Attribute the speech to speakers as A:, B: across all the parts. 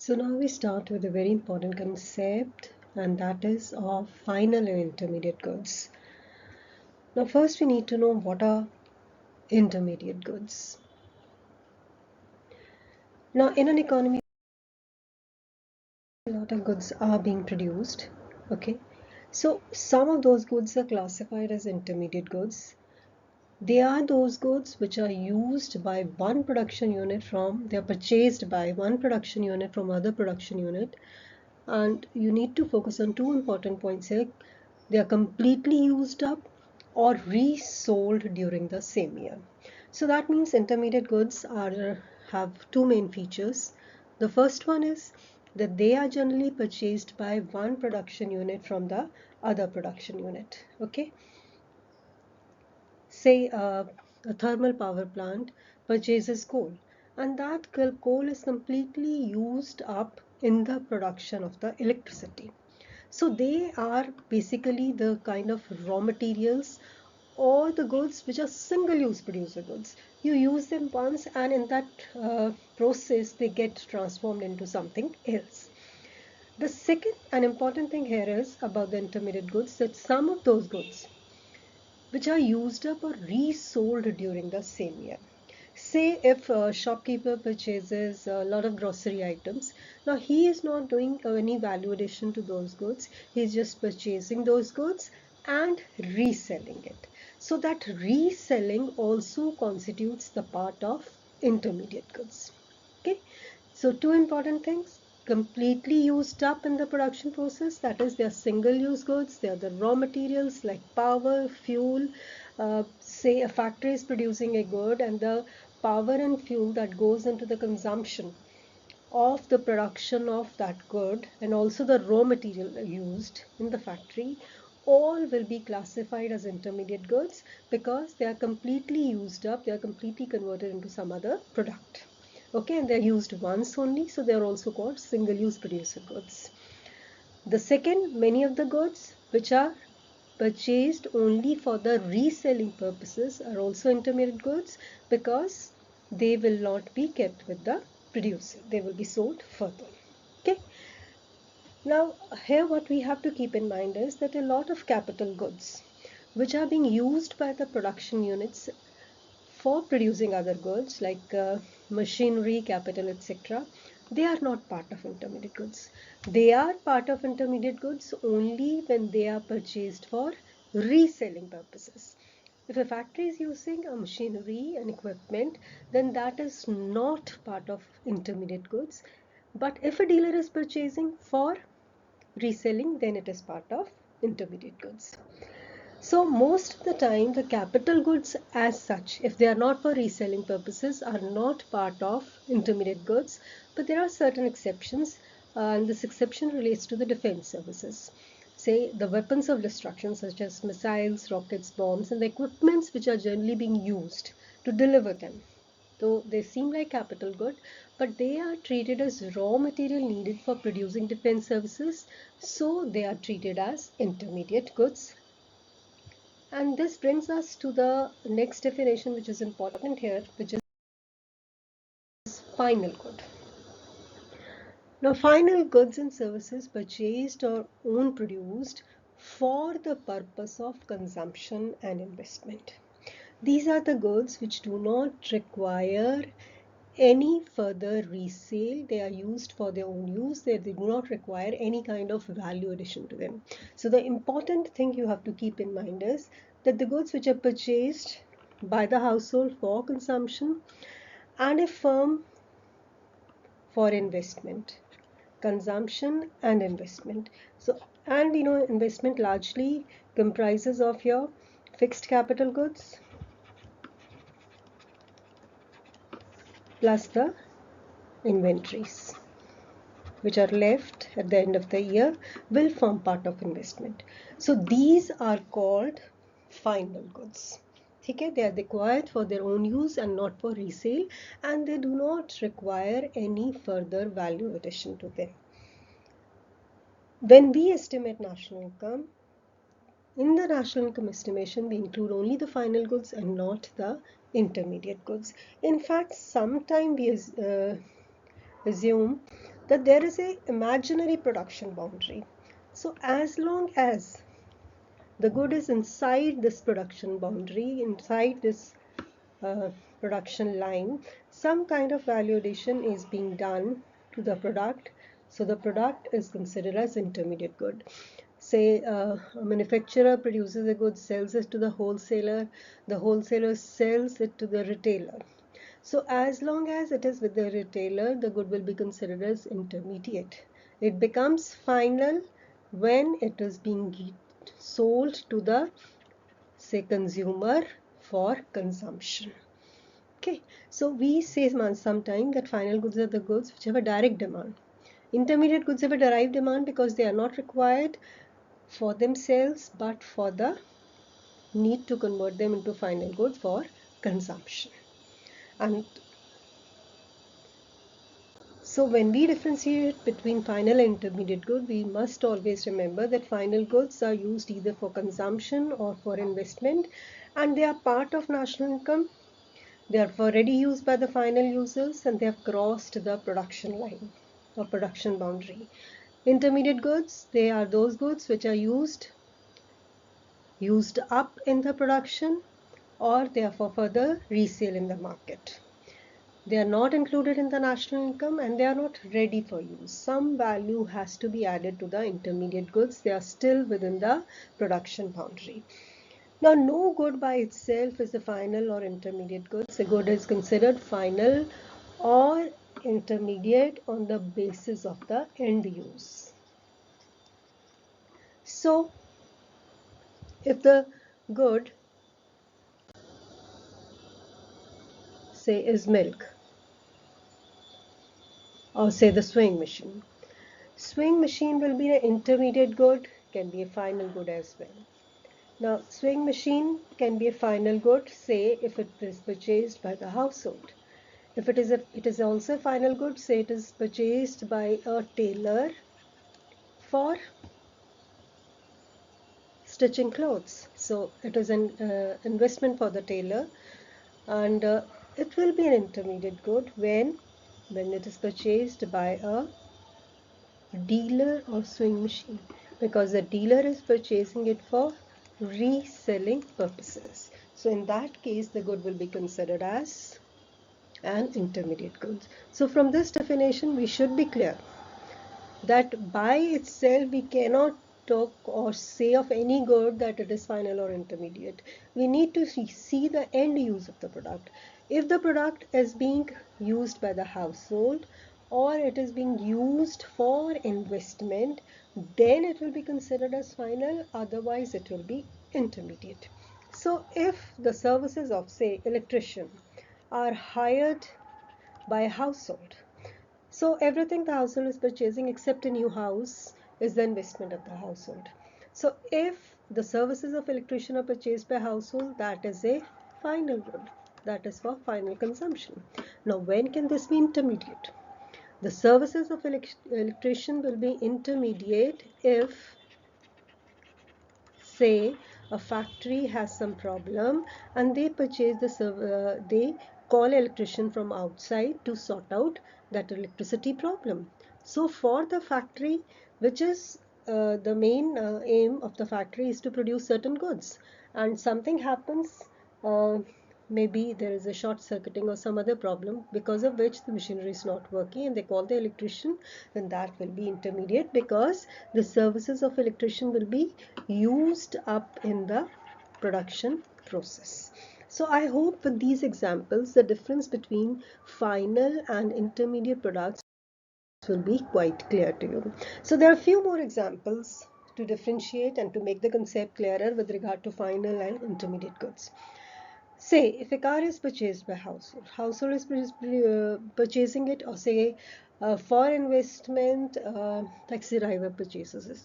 A: So now we start with a very important concept, and that is of final and intermediate goods. Now first we need to know what are intermediate goods. Now in an economy, a lot of goods are being produced. Okay, so some of those goods are classified as intermediate goods. They are those goods which are used by one production unit they are purchased by one production unit from other production unit. And you need to focus on two important points here. They are completely used up or resold during the same year. So that means intermediate goods have two main features. The first one is that they are generally purchased by one production unit from the other production unit. Okay, say a thermal power plant purchases coal, and that coal is completely used up in the production of the electricity. So they are basically the kind of raw materials or the goods which are single-use producer goods. You use them once, and in that process they get transformed into something else. The second and important thing here is about the intermediate goods, that some of those goods which are used up or resold during the same year. Say if a shopkeeper purchases a lot of grocery items, now he is not doing any value addition to those goods. He is just purchasing those goods and reselling it. So that reselling also constitutes the part of intermediate goods. Okay, so two important things: completely used up in the production process, that is, they are single-use goods. They are the raw materials like power, fuel. Say a factory is producing a good, and the power and fuel that goes into the consumption of the production of that good, and also the raw material used in the factory, all will be classified as intermediate goods because they are completely used up, they are completely converted into some other product. Okay, and they're used once only, so they're also called single-use producer goods. The second, many of the goods which are purchased only for the reselling purposes are also intermediate goods because they will not be kept with the producer. They will be sold further. Okay. Now here what we have to keep in mind is that a lot of capital goods which are being used by the production units for producing other goods like machinery, capital, etc., they are not part of intermediate goods. They are part of intermediate goods only when they are purchased for reselling purposes. If a factory is using a machinery and equipment, then that is not part of intermediate goods. But if a dealer is purchasing for reselling, then it is part of intermediate goods. So most of the time the capital goods as such, if they are not for reselling purposes, are not part of intermediate goods, but there are certain exceptions, and this exception relates to the defense services. Say the weapons of destruction such as missiles, rockets, bombs, and the equipments which are generally being used to deliver them. Though they seem like capital good, but they are treated as raw material needed for producing defense services, so they are treated as intermediate goods. And this brings us to the next definition, which is important here, which is final good. Now, final goods and services purchased or own produced for the purpose of consumption and investment. These are the goods which do not require any further resale. They are used for their own use. They do not require any kind of value addition to them. So the important thing you have to keep in mind is that the goods which are purchased by the household for consumption and a firm for investment, consumption and investment. So, and investment largely comprises of your fixed capital goods plus the inventories which are left at the end of the year will form part of investment. So these are called final goods. Okay, they are required for their own use and not for resale, and they do not require any further value addition to them. When we estimate national income, in the national income estimation, we include only the final goods and not the intermediate goods. In fact, sometimes we assume that there is a imaginary production boundary. So as long as the good is inside this production boundary, inside this uh, production line, some kind of value addition is being done to the product. So the product is considered as intermediate good. Say a manufacturer produces a good, sells it to the wholesaler sells it to the retailer. So as long as it is with the retailer, the good will be considered as intermediate. It becomes final when it is being sold to the, say, consumer for consumption. Okay, so we say sometimes that final goods are the goods which have a direct demand. Intermediate goods have a derived demand because they are not required for themselves but for the need to convert them into final goods for consumption. And so when we differentiate between final and intermediate good, we must always remember that final goods are used either for consumption or for investment, and they are part of national income. They are already used by the final users and they have crossed the production line or production boundary. Intermediate goods, they are those goods which are used up in the production, or they are for further resale in the market. They are not included in the national income and they are not ready for use. Some value has to be added to the intermediate goods. They are still within the production boundary. Now, no good by itself is a final or intermediate goods. A good is considered final or intermediate on the basis of the end use. So, if the good, say, is milk, or say the sewing machine. Sewing machine will be an intermediate good, can be a final good as well. Now, sewing machine can be a final good, say, if it is purchased by the household. If it is also a final good, say it is purchased by a tailor for stitching clothes. So it is an investment for the tailor, and it will be an intermediate good when it is purchased by a dealer of sewing machine, because the dealer is purchasing it for reselling purposes. So in that case, the good will be considered as an intermediate goods. So from this definition, we should be clear that by itself we cannot talk or say of any good that it is final or intermediate. We need to see the end use of the product. If the product is being used by the household or it is being used for investment, then it will be considered as final, otherwise it will be intermediate. So if the services of, say, electrician are hired by a household, so everything the household is purchasing except a new house is the investment of the household. So if the services of electrician are purchased by household, that is a final good. That is for final consumption. Now when can this be intermediate? The services of electrician will be intermediate if, say, a factory has some problem and they purchase they call electrician from outside to sort out that electricity problem. So for the factory, which is the main aim of the factory is to produce certain goods, and something happens, uh, maybe there is a short circuiting or some other problem because of which the machinery is not working and they call the electrician, then that will be intermediate because the services of electrician will be used up in the production process. So I hope with these examples the difference between final and intermediate products will be quite clear to you. So there are a few more examples to differentiate and to make the concept clearer with regard to final and intermediate goods. Say if a car is purchased by household is purchasing it, or say for investment, taxi driver purchases it,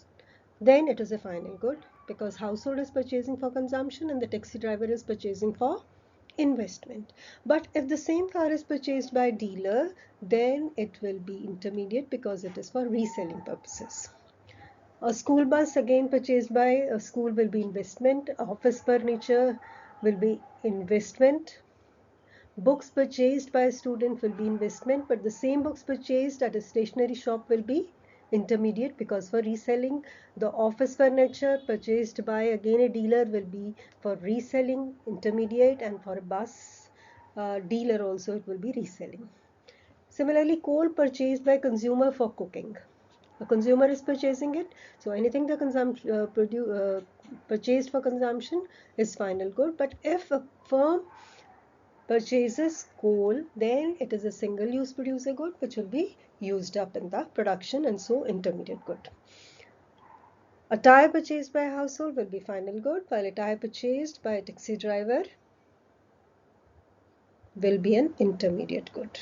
A: then it is a final good because household is purchasing for consumption and the taxi driver is purchasing for investment. But if the same car is purchased by a dealer, then it will be intermediate because it is for reselling purposes. A school bus again purchased by a school will be investment. Office furniture will be investment. Books purchased by a student will be investment, but the same books purchased at a stationery shop will be intermediate, because for reselling. The office furniture purchased by again a dealer will be for reselling, intermediate, and for a bus dealer also it will be reselling. Similarly, coal purchased by consumer for cooking. A consumer is purchasing it, so anything the purchased for consumption is final good. But if a firm purchases coal, then it is a single-use producer good which will be used up in the production, and so intermediate good. A tire purchased by a household will be final good, while a tire purchased by a taxi driver will be an intermediate good.